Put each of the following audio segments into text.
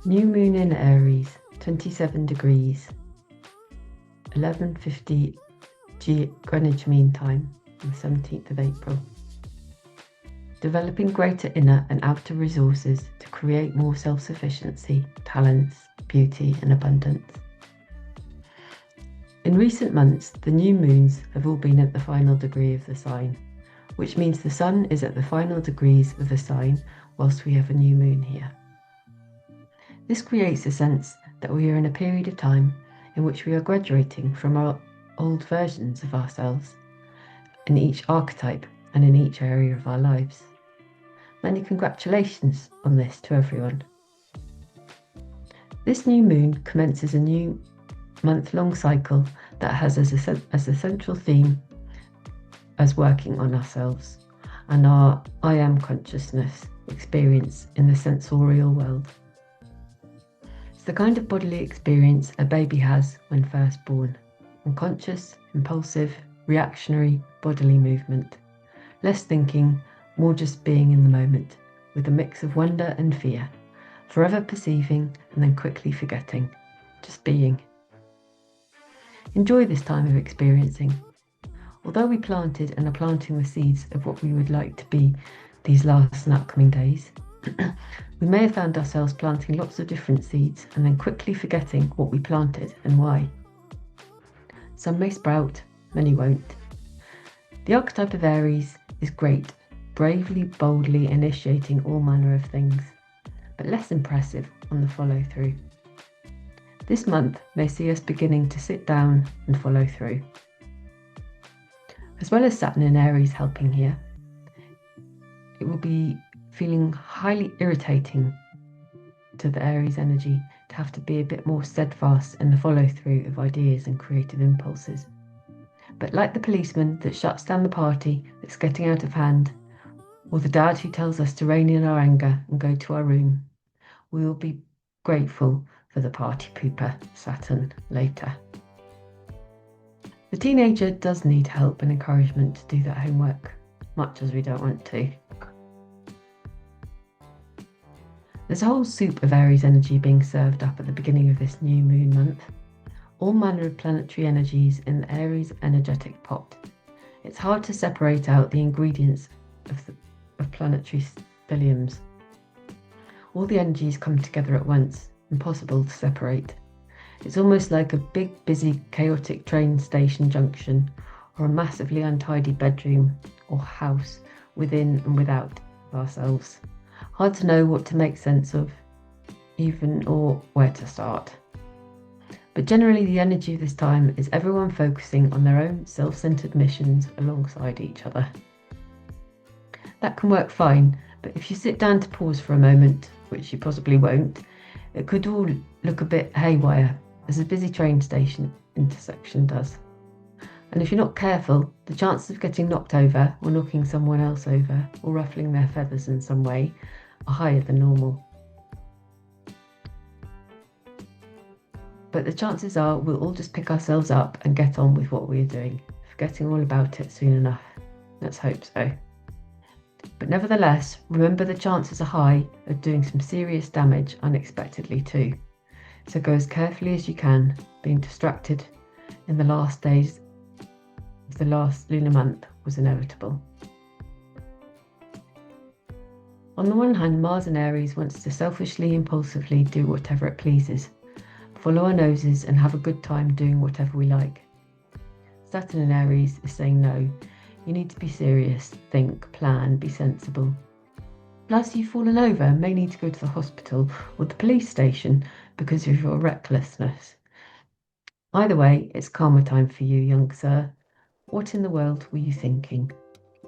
New moon in Aries, 27 degrees, 11:50 Greenwich Mean Time, on the 17th of April. Developing greater inner and outer resources to create more self-sufficiency, talents, beauty and abundance. In recent months, the new moons have all been at the final degree of the sign, which means the sun is at the final degrees of the sign whilst we have a new moon here. This creates a sense that we are in a period of time in which we are graduating from our old versions of ourselves in each archetype and in each area of our lives. Many congratulations on this to everyone. This new moon commences a new month-long cycle that has as a central theme as working on ourselves and our I am consciousness experience in the sensorial world. It's the kind of bodily experience a baby has when first born. Unconscious, impulsive, reactionary bodily movement. Less thinking, more just being in the moment, with a mix of wonder and fear. Forever perceiving and then quickly forgetting. Just being. Enjoy this time of experiencing. Although we planted and are planting the seeds of what we would like to be these last and upcoming days, we may have found ourselves planting lots of different seeds and then quickly forgetting what we planted and why. Some may sprout, many won't. The archetype of Aries is great, bravely, boldly initiating all manner of things, but less impressive on the follow-through. This month may see us beginning to sit down and follow through. As well as Saturn in Aries helping here, it will be feeling highly irritating to the Aries energy to have to be a bit more steadfast in the follow-through of ideas and creative impulses. But like the policeman that shuts down the party that's getting out of hand, or the dad who tells us to rein in our anger and go to our room, we will be grateful for the party pooper, Saturn, later. The teenager does need help and encouragement to do that homework, much as we don't want to. There's a whole soup of Aries energy being served up at the beginning of this new moon month. All manner of planetary energies in the Aries energetic pot. It's hard to separate out the ingredients of planetary stelliums. All the energies come together at once, impossible to separate. It's almost like a big, busy, chaotic train station junction, or a massively untidy bedroom or house within and without ourselves. Hard to know what to make sense of, even or where to start. But generally the energy of this time is everyone focusing on their own self-centered missions alongside each other. That can work fine, but if you sit down to pause for a moment, which you possibly won't, it could all look a bit haywire, as a busy train station intersection does. And if you're not careful, the chances of getting knocked over or knocking someone else over or ruffling their feathers in some way are higher than normal. But the chances are we'll all just pick ourselves up and get on with what we are doing, forgetting all about it soon enough. Let's hope so. But nevertheless, remember the chances are high of doing some serious damage unexpectedly too. So go as carefully as you can. Being distracted in the last days of the last lunar month was inevitable. On the one hand, Mars in Aries wants to selfishly, impulsively do whatever it pleases, follow our noses and have a good time doing whatever we like. Saturn in Aries is saying no. You need to be serious, think, plan, be sensible. Plus, you've fallen over and may need to go to the hospital or the police station because of your recklessness. Either way, it's karma time for you, young sir. What in the world were you thinking?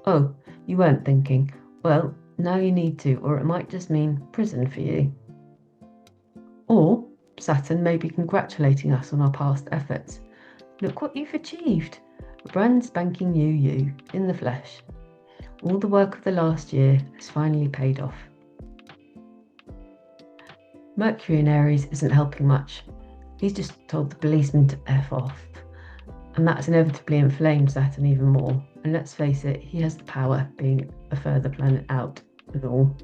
Oh, you weren't thinking. Well, now you need to, or it might just mean prison for you. Or Saturn may be congratulating us on our past efforts. Look what you've achieved. A brand spanking new you, in the flesh. All the work of the last year has finally paid off. Mercury in Aries isn't helping much. He's just told the policeman to F off. And that's inevitably inflamed Saturn even more. And let's face it, he has the power, being a further planet out with all.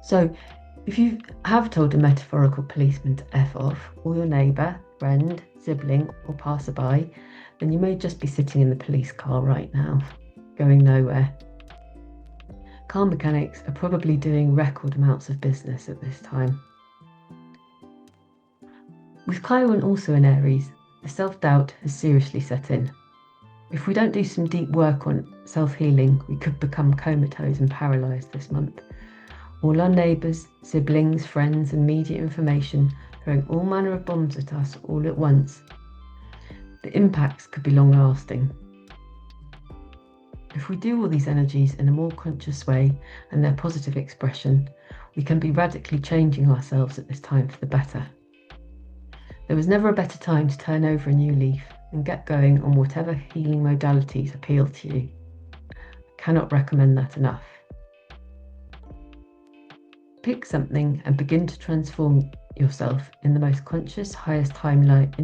So If you have told a metaphorical policeman to F off, or your neighbour, friend, sibling, or passerby, then you may just be sitting in the police car right now, going nowhere. Car mechanics are probably doing record amounts of business at this time. With Chiron also in Aries, the self-doubt has seriously set in. If we don't do some deep work on self-healing, we could become comatose and paralysed this month. All our neighbours, siblings, friends and media information throwing all manner of bombs at us all at once. The impacts could be long-lasting. If we do all these energies in a more conscious way and their positive expression, we can be radically changing ourselves at this time for the better. There was never a better time to turn over a new leaf and get going on whatever healing modalities appeal to you. I cannot recommend that enough. Pick something and begin to transform yourself in the most conscious, highest timeline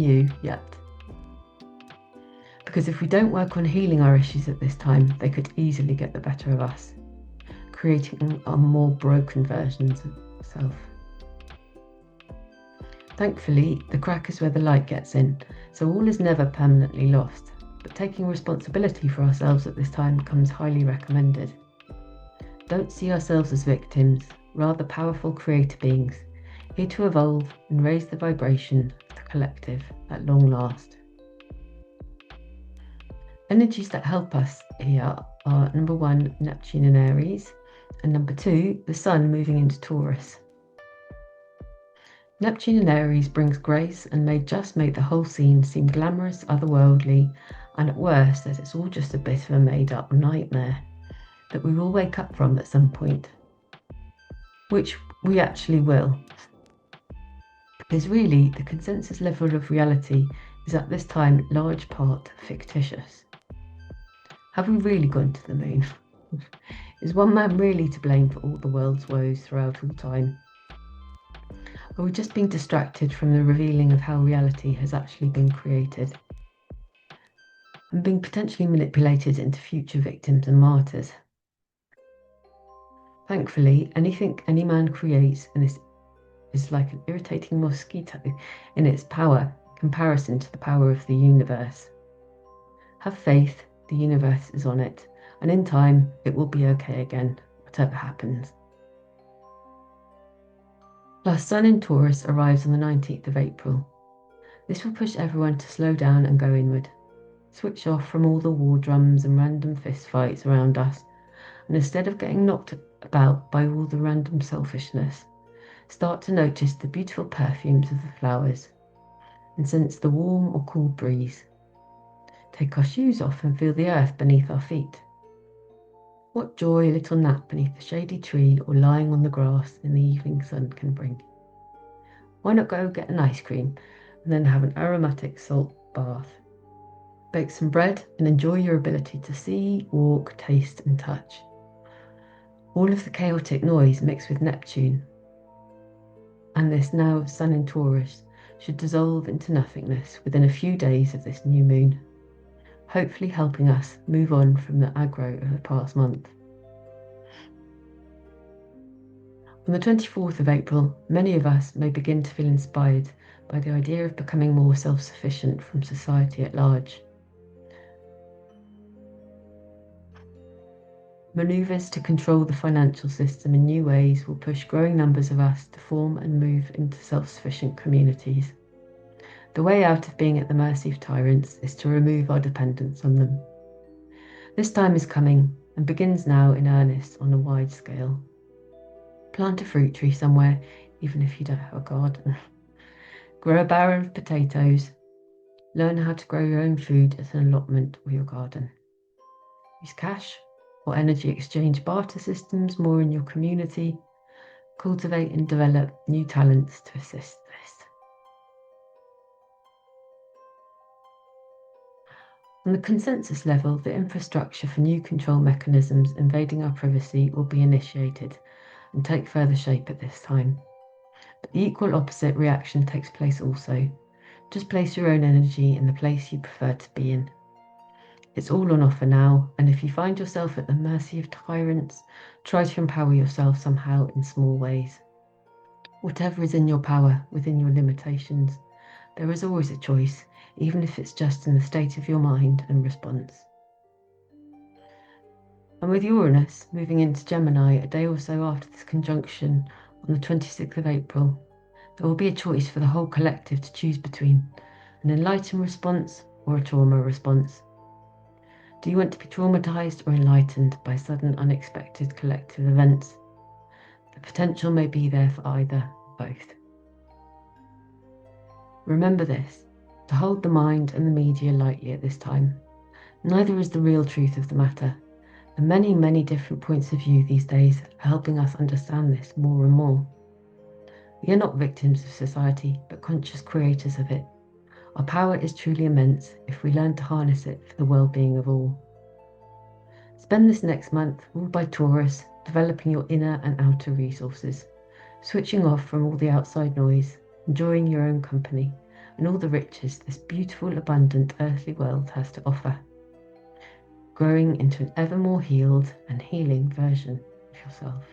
you yet. Because if we don't work on healing our issues at this time, they could easily get the better of us, creating our more broken versions of self. Thankfully, the crack is where the light gets in, so all is never permanently lost, but taking responsibility for ourselves at this time becomes highly recommended. Don't see ourselves as victims, rather powerful creator beings, here to evolve and raise the vibration of the collective at long last. Energies that help us here are number 1, Neptune in Aries, and number 2, the Sun moving into Taurus. Neptune in Aries brings grace and may just make the whole scene seem glamorous, otherworldly, and at worst that it's all just a bit of a made-up nightmare that we will wake up from at some point, which we actually will. Because really, the consensus level of reality is at this time large part fictitious. Have we really gone to the moon? Is one man really to blame for all the world's woes throughout all time? Are we just being distracted from the revealing of how reality has actually been created and being potentially manipulated into future victims and martyrs? Thankfully, anything any man creates is like an irritating mosquito in its power comparison to the power of the universe. Have faith, the universe is on it, and in time it will be okay again, whatever happens. Last Sun in Taurus arrives on the 19th of April. This will push everyone to slow down and go inward. Switch off from all the war drums and random fistfights around us, and instead of getting knocked about by all the random selfishness, start to notice the beautiful perfumes of the flowers and sense the warm or cool breeze. Take our shoes off and feel the earth beneath our feet. What joy a little nap beneath a shady tree or lying on the grass in the evening sun can bring. Why not go get an ice cream and then have an aromatic salt bath? Bake some bread and enjoy your ability to see, walk, taste and touch. All of the chaotic noise mixed with Neptune and this now Sun in Taurus should dissolve into nothingness within a few days of this new moon, hopefully helping us move on from the aggro of the past month. On the 24th of April, many of us may begin to feel inspired by the idea of becoming more self-sufficient from society at large. Maneuvers to control the financial system in new ways will push growing numbers of us to form and move into self-sufficient communities. The way out of being at the mercy of tyrants is to remove our dependence on them. This time is coming and begins now in earnest on a wide scale. Plant a fruit tree somewhere, even if you don't have a garden. Grow a barrel of potatoes. Learn how to grow your own food at an allotment or your garden. Use cash or energy exchange barter systems more in your community. Cultivate and develop new talents to assist this. On the consensus level, the infrastructure for new control mechanisms invading our privacy will be initiated and take further shape at this time. But the equal opposite reaction takes place also. Just place your own energy in the place you prefer to be in. It's all on offer now, and if you find yourself at the mercy of tyrants, try to empower yourself somehow in small ways. Whatever is in your power, within your limitations, there is always a choice, even if it's just in the state of your mind and response. And with Uranus moving into Gemini a day or so after this conjunction on the 26th of April, there will be a choice for the whole collective to choose between an enlightened response or a trauma response. Do you want to be traumatized or enlightened by sudden, unexpected collective events? The potential may be there for either, both. Remember this, to hold the mind and the media lightly at this time. Neither is the real truth of the matter. The many, many different points of view these days are helping us understand this more and more. We are not victims of society, but conscious creators of it. Our power is truly immense if we learn to harness it for the well-being of all. Spend this next month, ruled by Taurus, developing your inner and outer resources, switching off from all the outside noise, enjoying your own company, and all the riches this beautiful, abundant earthly world has to offer, growing into an ever more healed and healing version of yourself.